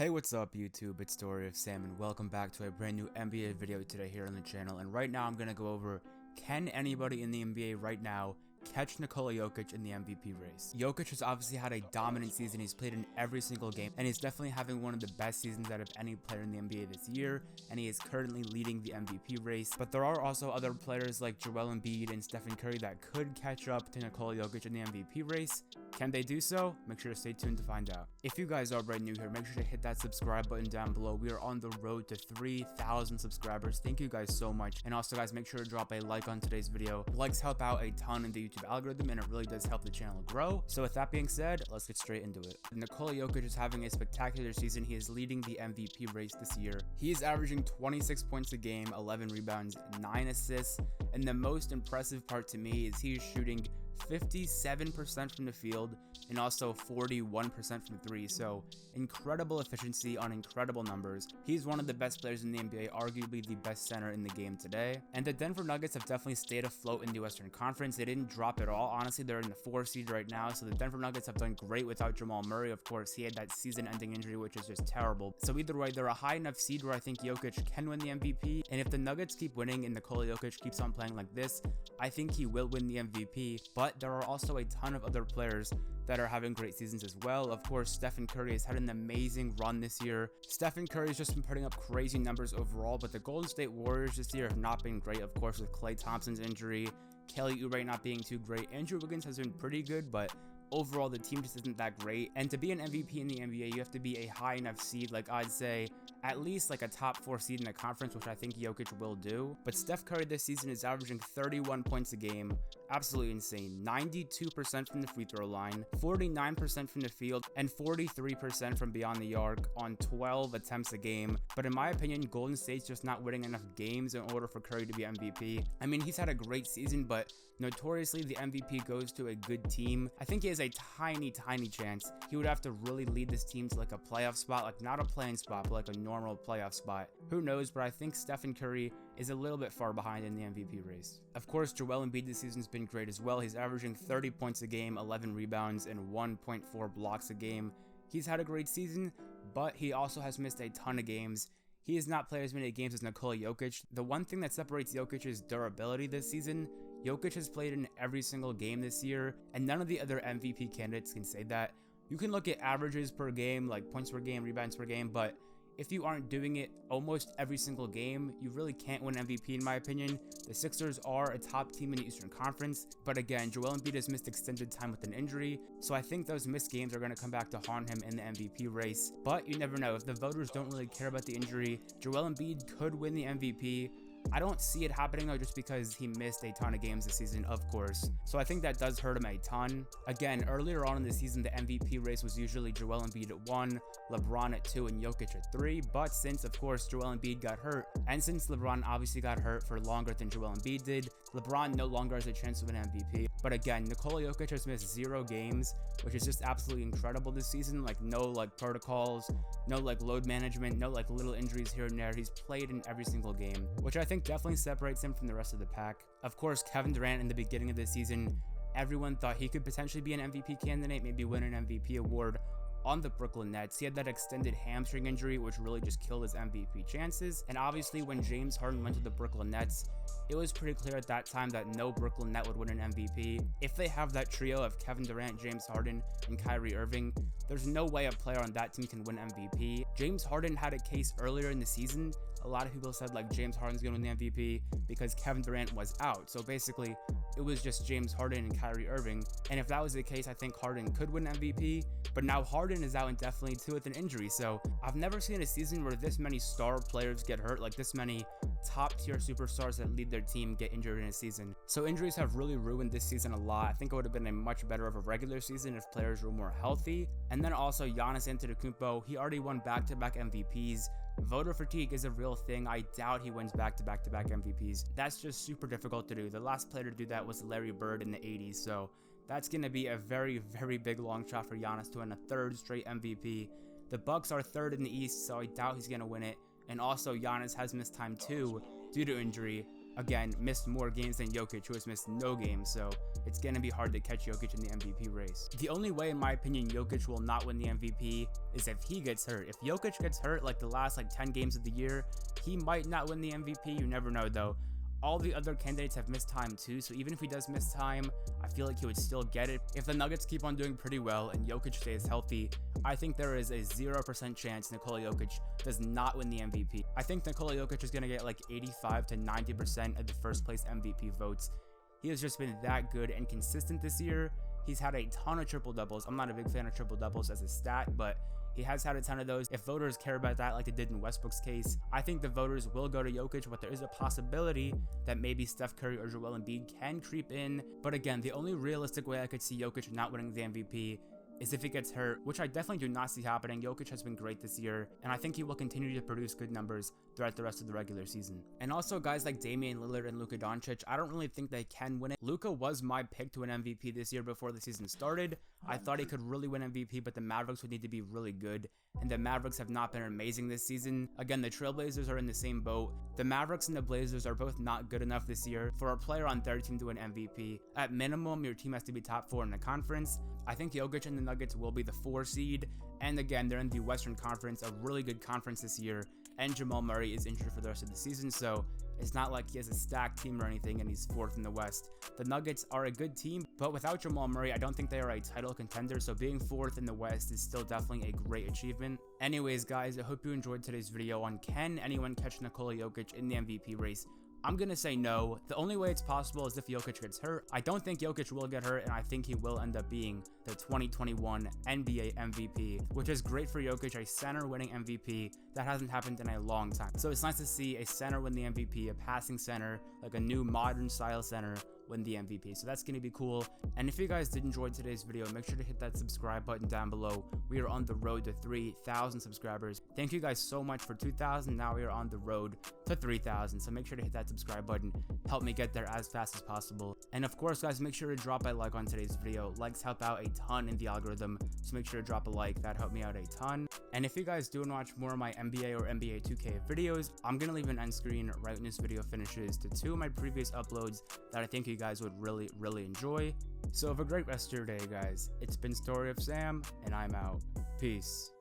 Hey, what's up YouTube, it's Story of Sam and welcome back to a brand new NBA video today here on the channel. And right now I'm going to go over, can anybody in the NBA right now catch Nikola Jokic in the MVP race? Jokic has obviously had a dominant season. He's played in every single game and he's definitely having one of the best seasons out of any player in the NBA this year, and he is currently leading the MVP race. But there are also other players like Joel Embiid and Stephen Curry that could catch up to Nikola Jokic in the MVP race. Can they do so? Make sure to stay tuned to find out. If you guys are brand new here, make sure to hit that subscribe button down below. We are on the road to 3,000 subscribers. Thank you guys so much. And also guys, make sure to drop a like on today's video. Likes help out a ton in the YouTube algorithm and it really does help the channel grow. So with that being said, let's get straight into it. Nikola Jokic is having a spectacular season. He is leading the MVP race this year. He is averaging 26 points a game, 11 rebounds, 9 assists. And the most impressive part to me is he is shooting 57% from the field and also 41% from three. So incredible efficiency on incredible numbers. He's one of the best players in the NBA, arguably the best center in the game today. And the Denver Nuggets have definitely stayed afloat in the Western Conference. They didn't drop at all. Honestly, they're in the 4 seed right now. So the Denver Nuggets have done great without Jamal Murray. Of course, he had that season-ending injury, which is just terrible. So either way, they're a high enough seed where I think Jokic can win the MVP. And if the Nuggets keep winning and Nikola Jokic keeps on playing like this, I think he will win the MVP. But there are also a ton of other players that are having great seasons as well. Of course, Stephen Curry has had an amazing run this year. Stephen Curry has just been putting up crazy numbers overall, but the Golden State Warriors this year have not been great, of course, with Klay Thompson's injury, Kelly Oubre not being too great. Andrew Wiggins has been pretty good, but overall the team just isn't that great. And to be an MVP in the NBA, you have to be a high enough seed, like I'd say at least like a top 4 seed in the conference, which I think Jokic will do. But Steph Curry this season is averaging 31 points a game, absolutely insane. 92% from the free throw line, 49% from the field, and 43% from beyond the arc on 12 attempts a game. But in my opinion, Golden State's just not winning enough games in order for Curry to be MVP. I mean, he's had a great season, but notoriously the MVP goes to a good team. I think he has a tiny chance. He would have to really lead this team to like a playoff spot, like not a play-in spot, but like a normal playoff spot. Who knows, but I think Stephen Curry is a little bit far behind in the MVP race. Of course, Joel Embiid this season's been great as well. He's averaging 30 points a game, 11 rebounds, and 1.4 blocks a game. He's had a great season, but he also has missed a ton of games. He has not played as many games as Nikola Jokic. The one thing that separates Jokic's durability this season, Jokic has played in every single game this year, and none of the other MVP candidates can say that. You can look at averages per game, like points per game, rebounds per game, but if you aren't doing it almost every single game, you really can't win MVP in my opinion. The Sixers are a top team in the Eastern Conference, but again, Joel Embiid has missed extended time with an injury, so I think those missed games are going to come back to haunt him in the MVP race. But you never know, if the voters don't really care about the injury, Joel Embiid could win the MVP. I don't see it happening though, just because he missed a ton of games this season, of course. So I think that does hurt him a ton. Again, earlier on in the season, the MVP race was usually Joel Embiid at 1, LeBron at 2, and Jokic at 3. But since, of course, Joel Embiid got hurt, and since LeBron obviously got hurt for longer than Joel Embiid did, LeBron no longer has a chance to win MVP. But again, Nikola Jokic has missed 0 games, which is just absolutely incredible this season. Like no like protocols, no like load management, no like little injuries here and there. He's played in every single game, which I think definitely separates him from the rest of the pack. Of course, Kevin Durant in the beginning of the season, everyone thought he could potentially be an MVP candidate, maybe win an MVP award on the Brooklyn Nets. He had that extended hamstring injury, which really just killed his MVP chances. And obviously, when James Harden went to the Brooklyn Nets, it was pretty clear at that time that no Brooklyn Net would win an MVP. If they have that trio of Kevin Durant, James Harden, and Kyrie Irving, there's no way a player on that team can win MVP. James Harden had a case earlier in the season. A lot of people said like James Harden's gonna win the MVP because Kevin Durant was out. So basically, it was just James Harden and Kyrie Irving. And if that was the case, I think Harden could win MVP. But now Harden is out indefinitely too with an injury. So I've never seen a season where this many star players get hurt, like this many top tier superstars that lead their team get injured in a season. So injuries have really ruined this season a lot. I think it would have been a much better of a regular season if players were more healthy. And then also Giannis Antetokounmpo, he already won back-to-back MVPs. Voter fatigue is a real thing. I doubt he wins back-to-back MVPs. That's just super difficult to do. The last player to do that was Larry Bird in the 80s. So that's going to be a very big long shot for Giannis to win a 3rd straight MVP. The Bucks are 3rd in the East, so I doubt he's going to win it. And also, Giannis has missed time too due to injury. again, missed more games than Jokic, who has missed no games, so it's going to be hard to catch Jokic in the MVP race. The only way, in my opinion, Jokic will not win the MVP is if he gets hurt. If Jokic gets hurt like the last 10 games of the year, he might not win the MVP. You never know, though. All the other candidates have missed time too, so even if he does miss time, I feel like he would still get it. If the Nuggets keep on doing pretty well and Jokic stays healthy, I think there is a 0% chance Nikola Jokic does not win the MVP. I think Nikola Jokic is going to get 85 to 90% of the first place MVP votes. He has just been that good and consistent this year. He's had a ton of triple doubles. I'm not a big fan of triple doubles as a stat, but he has had a ton of those. If voters care about that like they did in Westbrook's case, I think the voters will go to Jokic, but there is a possibility that maybe Steph Curry or Joel Embiid can creep in. But again, the only realistic way I could see Jokic not winning the MVP is if he gets hurt, which I definitely do not see happening. Jokic has been great this year, and I think he will continue to produce good numbers throughout the rest of the regular season. And also guys like Damian Lillard and Luka Doncic, I don't really think they can win it. Luka was my pick to win MVP this year before the season started. I thought he could really win MVP, but the Mavericks would need to be really good, and the Mavericks have not been amazing this season. Again, the Trailblazers are in the same boat. The Mavericks and the Blazers are both not good enough this year for a player on their team to win MVP. At minimum, your team has to be top 4 in the conference. I think Jokic and the Nuggets will be the 4 seed, and again, they're in the Western Conference, a really good conference this year, and Jamal Murray is injured for the rest of the season, so it's not like he has a stacked team or anything and he's 4th in the West. The Nuggets are a good team, but without Jamal Murray, I don't think they are a title contender, so being 4th in the West is still definitely a great achievement. Anyways, guys, I hope you enjoyed today's video on can anyone catch Nikola Jokic in the MVP race. I'm going to say no. The only way it's possible is if Jokic gets hurt. I don't think Jokic will get hurt, and I think he will end up being the 2021 NBA MVP, which is great for Jokic, a center winning MVP. That hasn't happened in a long time. So it's nice to see a center win the MVP, a passing center, like a new modern style center win the MVP. So that's going to be cool. And if you guys did enjoy today's video, make sure to hit that subscribe button down below. We are on the road to 3,000 subscribers. Thank you guys so much for 2,000. Now we are on the road to 3,000. So make sure to hit that subscribe button. Help me get there as fast as possible. And of course, guys, make sure to drop a like on today's video. Likes help out a ton in the algorithm. So make sure to drop a like. That helped me out a ton. And if you guys do want to watch more of my NBA or NBA 2K videos, I'm going to leave an end screen right when this video finishes to 2 of my previous uploads that I think you guys would really enjoy. So have a great rest of your day, guys. It's been Story of Sam, and I'm out. Peace.